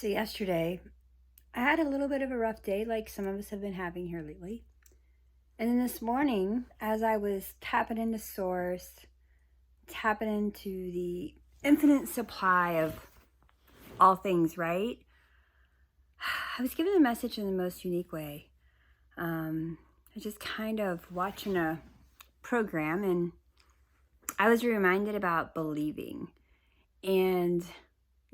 So yesterday, I had a little bit of a rough day, like some of us have been having here lately. And then this morning, as I was tapping into Source, tapping into the infinite supply of all things, right? I was given a message in the most unique way. I was just kind of watching a program, and I was reminded about believing. And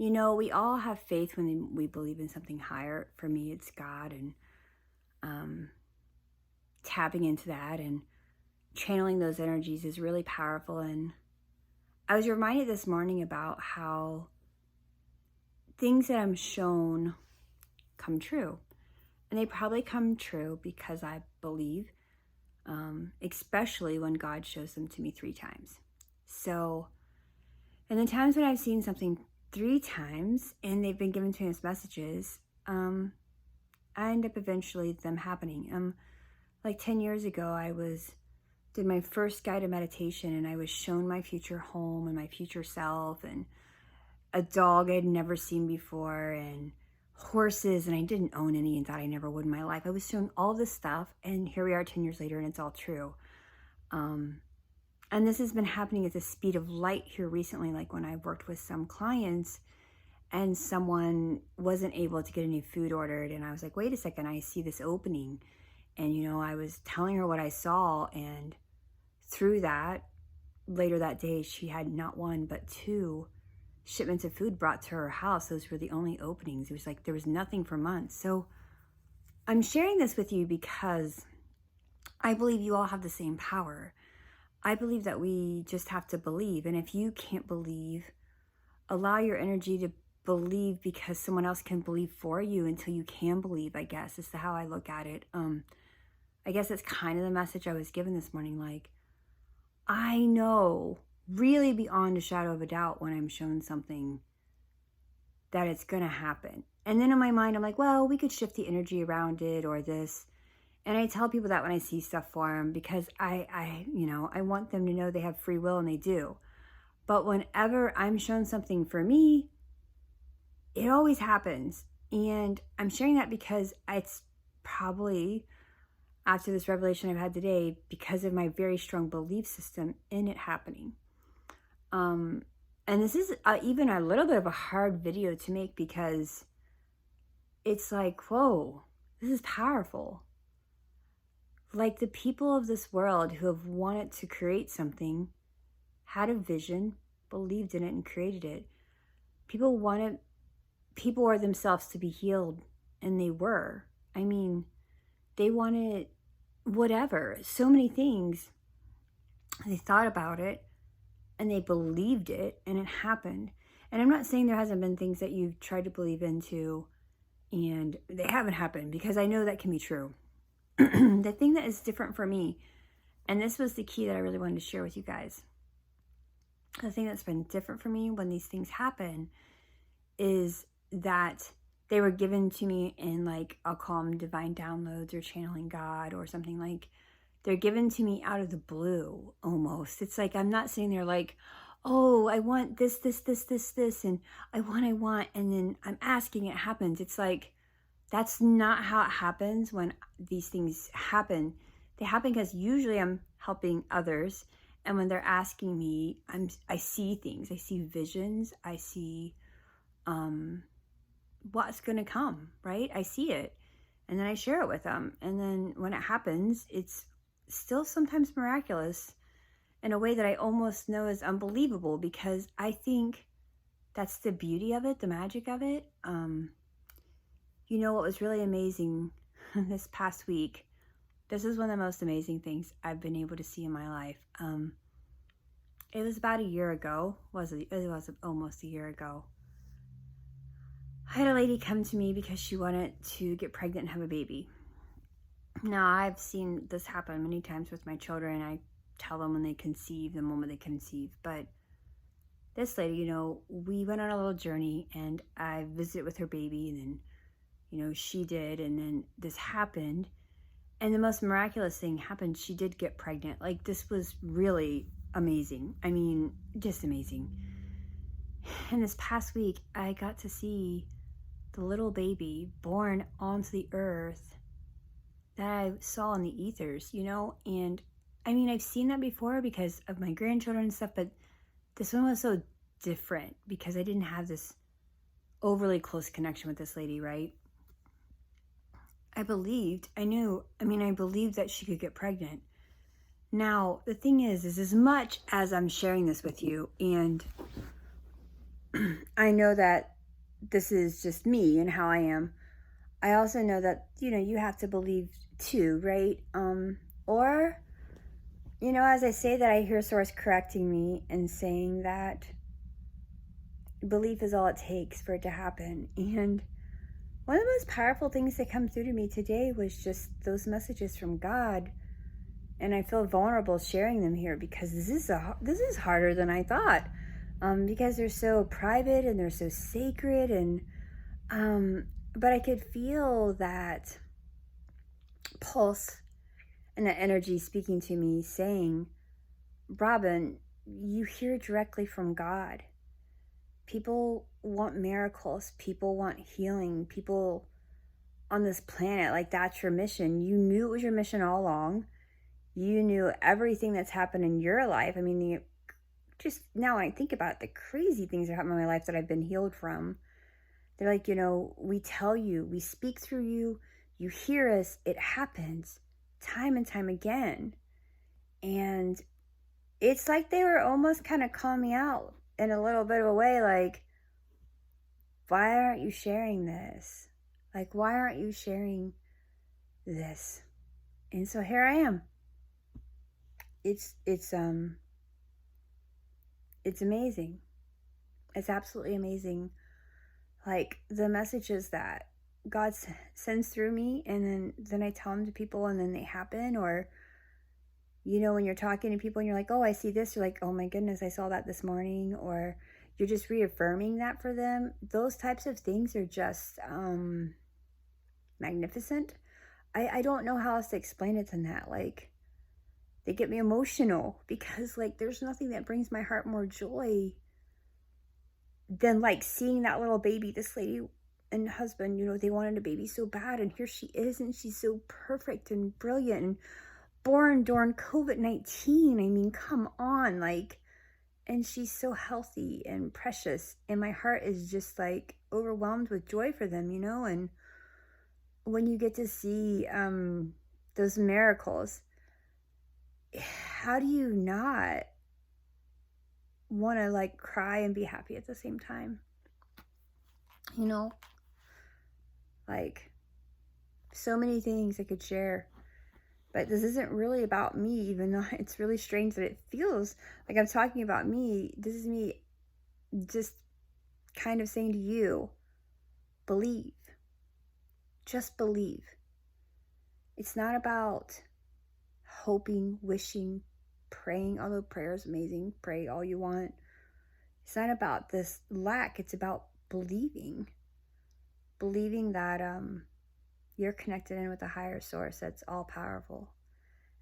we all have faith when we believe in something higher. For me, it's God, and um, tapping into that and channeling those energies is really powerful. And I was reminded this morning about how things that I'm shown come true. And they probably come true because I believe, especially when God shows them to me 3 times. So, and the times when I've seen something 3 times and they've been given to me as messages, I end up eventually them happening. Like 10 years ago, did my first guided meditation, and I was shown my future home and my future self, and a dog I'd never seen before, and horses, and I didn't own any and thought I never would in my life. I was shown all this stuff, and here we are 10 years later, and it's all true. And this has been happening at the speed of light here recently, like when I worked with some clients and someone wasn't able to get any food ordered, and I was like, wait a second, I see this opening. And I was telling her what I saw, and through that, later that day, she had not 1 but 2 shipments of food brought to her house. Those were the only openings. It was like there was nothing for months. So I'm sharing this with you because I believe you all have the same power. I believe that we just have to believe. And if you can't believe, allow your energy to believe, because someone else can believe for you until you can believe, I guess, is how I look at it. I guess it's kind of the message I was given this morning. Like, I know really beyond a shadow of a doubt when I'm shown something that it's going to happen. And then in my mind, I'm like, well, we could shift the energy around it or this. And I tell people that when I see stuff for them, because I want them to know they have free will, and they do. But whenever I'm shown something for me, it always happens. And I'm sharing that because it's probably, after this revelation I've had today, because of my very strong belief system in it happening. And this is even a little bit of a hard video to make, because it's like, whoa, this is powerful. Like, the people of this world who have wanted to create something had a vision, believed in it, and created it. People were themselves to be healed, and they were. I mean, they wanted whatever, so many things. They thought about it, and they believed it, and it happened. And I'm not saying there hasn't been things that you've tried to believe into and they haven't happened, because I know that can be true. The thing that is different for me, and this was the key that I really wanted to share with you guys, the thing that's been different for me when these things happen is that they were given to me in, like, I'll call them divine downloads or channeling God or something. Like, they're given to me out of the blue almost. It's like I'm not sitting there like, oh, I want this, and I want, and then I'm asking, it happens. It's like, that's not how it happens when these things happen. They happen because usually I'm helping others, and when they're asking me, I see things. I see visions. I see what's going to come, right? I see it, and then I share it with them. And then when it happens, it's still sometimes miraculous in a way that I almost know is unbelievable, because I think that's the beauty of it, the magic of it. What was really amazing this past week, this is one of the most amazing things I've been able to see in my life. It was about a year ago. It was almost a year ago. I had a lady come to me because she wanted to get pregnant and have a baby. Now, I've seen this happen many times with my children. I tell them when they conceive, the moment they conceive. But this lady, we went on a little journey, and I visited with her baby, and then, she did, and then this happened. And the most miraculous thing happened. She did get pregnant. Like, this was really amazing. I mean, just amazing. And this past week, I got to see the little baby born onto the earth that I saw in the ethers, you know? And I mean, I've seen that before because of my grandchildren and stuff, but this one was so different because I didn't have this overly close connection with this lady, right? I believed that she could get pregnant. Now, the thing is as much as I'm sharing this with you, and I know that this is just me and how I am, I also know that, you have to believe too, right? Or, as I say that, I hear Source correcting me and saying that belief is all it takes for it to happen. And one of the most powerful things that come through to me today was just those messages from God. And I feel vulnerable sharing them here because this is harder than I thought. Because they're so private and they're so sacred, and but I could feel that pulse and that energy speaking to me, saying, Robin, you hear directly from God. People want miracles. People want healing. People on this planet, like, that's your mission. You knew it was your mission all along. You knew everything that's happened in your life. I mean, just now when I think about it, the crazy things that happen in my life that I've been healed from. They're like, we tell you, we speak through you, you hear us, it happens time and time again. And it's like they were almost kind of calling me out in a little bit of a way, like, why aren't you sharing this? Like, why aren't you sharing this? And so here I am. It's amazing. It's absolutely amazing. Like, the messages that God sends through me, and then I tell them to people, and then they happen. Or, when you're talking to people and you're like, oh, I see this, you're like, oh my goodness, I saw that this morning. Or you're just reaffirming that for them. Those types of things are just magnificent. I don't know how else to explain it than that. Like, they get me emotional because, like, there's nothing that brings my heart more joy than, like, seeing that little baby. This lady and husband, they wanted a baby so bad, and here she is, and she's so perfect and brilliant and born during COVID-19. I mean, come on, like, and she's so healthy and precious, and my heart is just, like, overwhelmed with joy for them, and when you get to see those miracles, how do you not want to, like, cry and be happy at the same time? Like, so many things I could share, but this isn't really about me, even though it's really strange that it feels like I'm talking about me. This is me just kind of saying to you, believe. Just believe. It's not about hoping, wishing, praying, although prayer is amazing. Pray all you want. It's not about this lack. It's about believing. Believing that you're connected in with a higher source that's all powerful.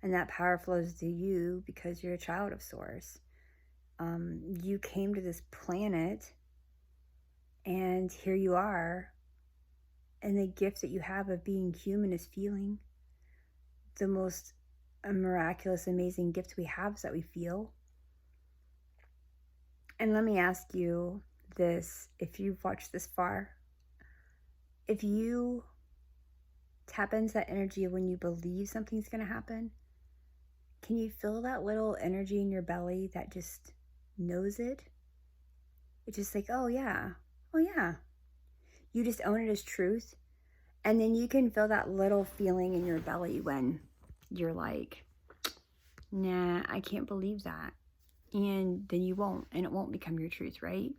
And that power flows to you because you're a child of Source. You came to this planet, and here you are. And the gift that you have of being human is feeling. The most miraculous, amazing gift we have is that we feel. And let me ask you this, if you've watched this far, if you tap into that energy of when you believe something's going to happen, can you feel that little energy in your belly that just knows it? It's just like, oh yeah. You just own it as truth. And then you can feel that little feeling in your belly when you're like, nah, I can't believe that. And then you won't, and it won't become your truth, right?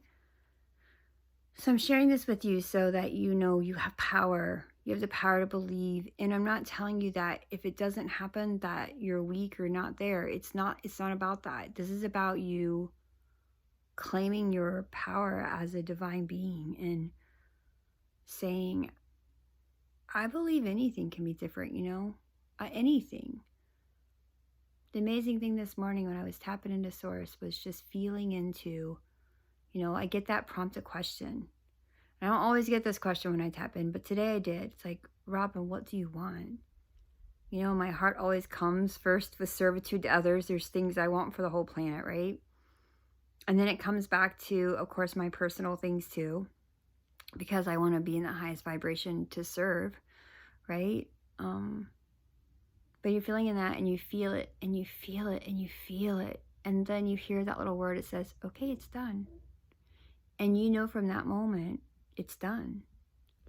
So I'm sharing this with you so that you have power. You have the power to believe. And I'm not telling you that if it doesn't happen that you're weak or not there. It's not about that. This is about you claiming your power as a divine being and saying, I believe anything can be different, anything. The amazing thing this morning when I was tapping into Source was just feeling into, I get that prompted question. I don't always get this question when I tap in, but today I did. It's like, Robin, what do you want? You know, my heart always comes first with servitude to others. There's things I want for the whole planet, right? And then it comes back to, of course, my personal things too, because I want to be in the highest vibration to serve, right? But you're feeling in that and you feel it and you feel it and you feel it. And then you hear that little word, it says, okay, it's done. And you know from that moment, it's done.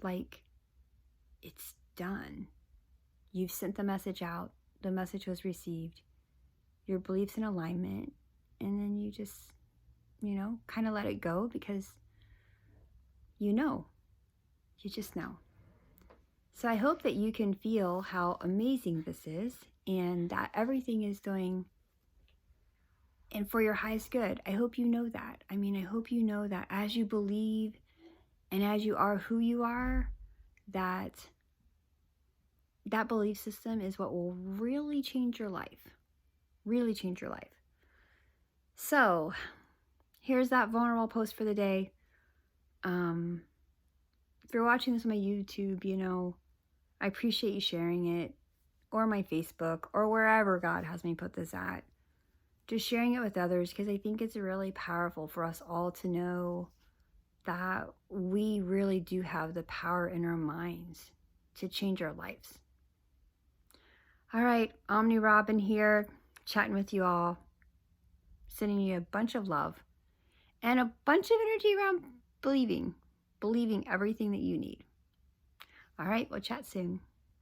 Like, it's done. You've sent the message out. The message was received. Your belief's in alignment. And then you just, you know, kind of let it go because you know. You just know. So I hope that you can feel how amazing this is and that everything is doing and for your highest good. I hope you know that. I mean, I hope you know that as you believe and as you are who you are, that belief system is what will really change your life. Really change your life. So here's that vulnerable post for the day. If you're watching this on my YouTube, you know, I appreciate you sharing it, or my Facebook, or wherever God has me put this at. Just sharing it with others, because I think it's really powerful for us all to know that we really do have the power in our minds to change our lives. All right, Omni Robin here, chatting with you all, sending you a bunch of love and a bunch of energy around believing everything that you need. All right, we'll chat soon.